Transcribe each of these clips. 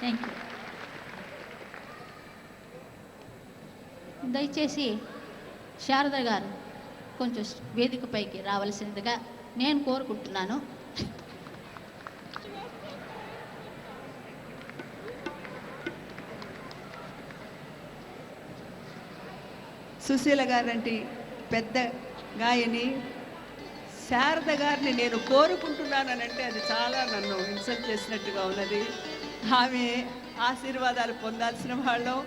Thank you. దయచేసి శారద గారు కొంచెం వేదికపైకి రావాల్సిందిగా నేను కోరుకుంటున్నాను. సుశీల గారంటి పెద్ద గాయని శారద గారిని నేను కోరుకుంటున్నానంటే అది చాలా నన్ను ఇన్సల్ట్ చేసినట్టుగా ఉన్నది. ఆమె ఆశీర్వాదాలు పొందాల్సిన వాళ్ళం,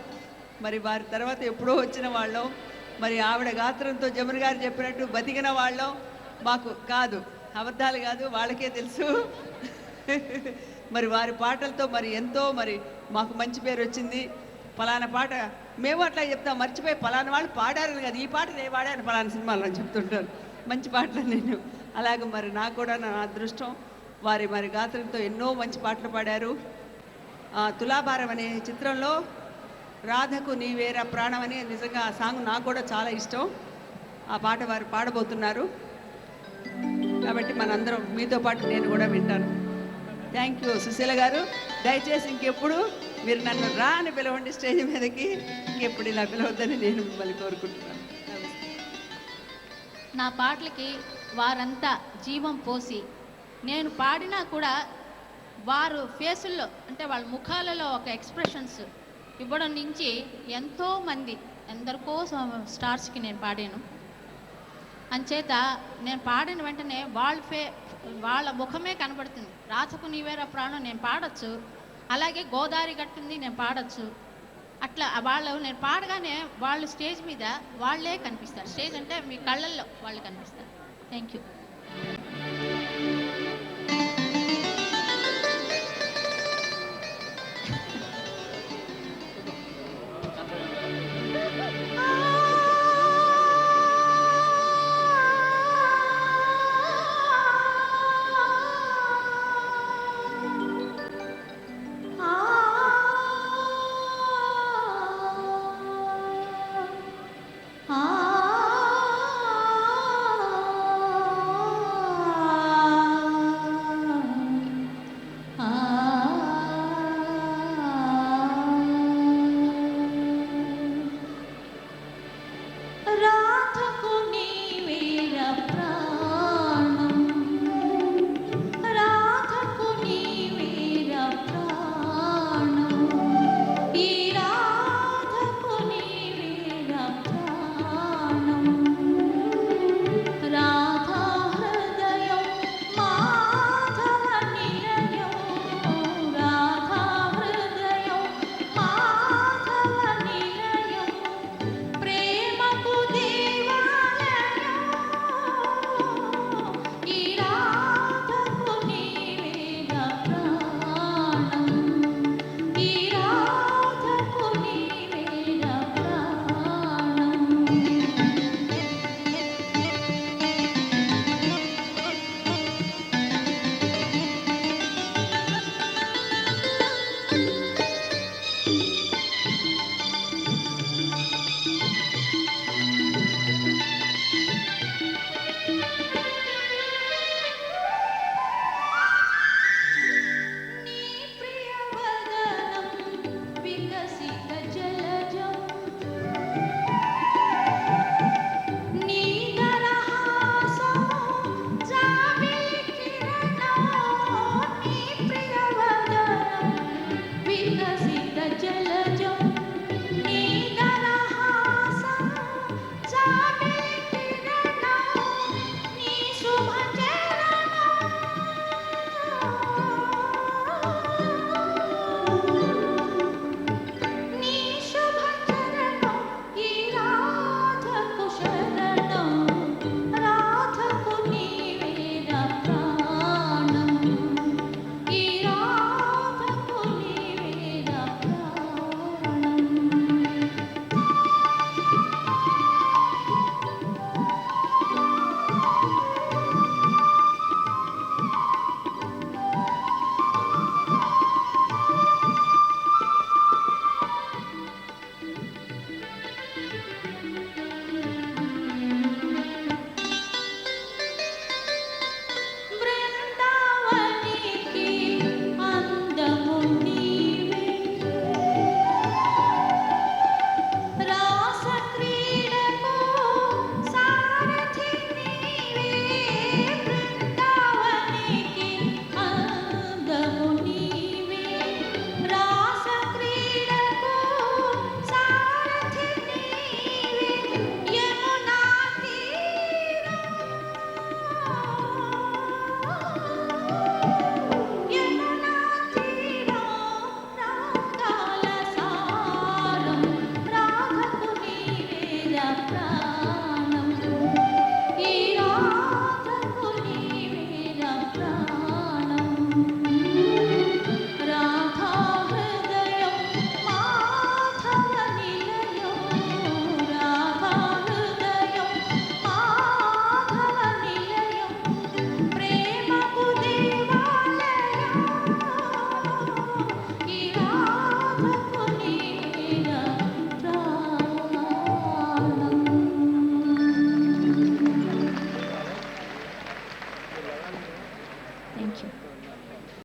మరి వారి తర్వాత ఎప్పుడో వచ్చిన వాళ్ళం, మరి ఆవిడ గాత్రంతో జమున గారు చెప్పినట్టు బతికిన వాళ్ళం మాకు కాదు, అబద్ధాలు కాదు, వాళ్ళకే తెలుసు. మరి వారి పాటలతో మరి ఎంతో మరి మాకు మంచి పేరు వచ్చింది. పలానా పాట మేము అట్లా చెప్తాం, మర్చిపోయి పలానా వాళ్ళు పాడారని కాదు, ఈ పాట నేను పాడాను పలానా సినిమాలో అని చెప్తుంటారు. మంచి పాటలు నేను అలాగే మరి నాకు కూడా నా అదృష్టం, వారి మరి గాత్రంతో ఎన్నో మంచి పాటలు పాడారు. తులాభారం అనే చిత్రంలో రాధకు నీవేరా ప్రాణం అని నిజంగా ఆ సాంగ్ నాకు కూడా చాలా ఇష్టం. ఆ పాట వారు పాడబోతున్నారు కాబట్టి మనందరం మీతో పాటు నేను కూడా వింటాను. థ్యాంక్ యూ సుశీల గారు. దయచేసి ఇంకెప్పుడు మీరు నన్ను రా అని పిలవండి స్టేజ్ మీదకి, ఇంకెప్పుడు ఇలా పిలవద్దని నేను మిమ్మల్ని కోరుకుంటున్నాను. నా పాటలకి వారంతా జీవం పోసి నేను పాడినా కూడా వారు ఫేసుల్లో అంటే వాళ్ళ ముఖాలలో ఒక ఎక్స్ప్రెషన్స్ ఇవ్వడం నుంచి ఎంతోమంది ఎందరికో స్టార్స్కి నేను పాడాను. అంచేత నేను పాడిన వెంటనే వాళ్ళ ముఖమే కనబడుతుంది. రాధకు నీవేరా ప్రాణం నేను పాడచ్చు, అలాగే గోదావరి గట్టుంది నేను పాడచ్చు. అట్లా నేను పాడగానే వాళ్ళు స్టేజ్ మీద వాళ్ళే కనిపిస్తారు. స్టేజ్ అంటే మీ కళ్ళల్లో వాళ్ళు కనిపిస్తారు. Thank you.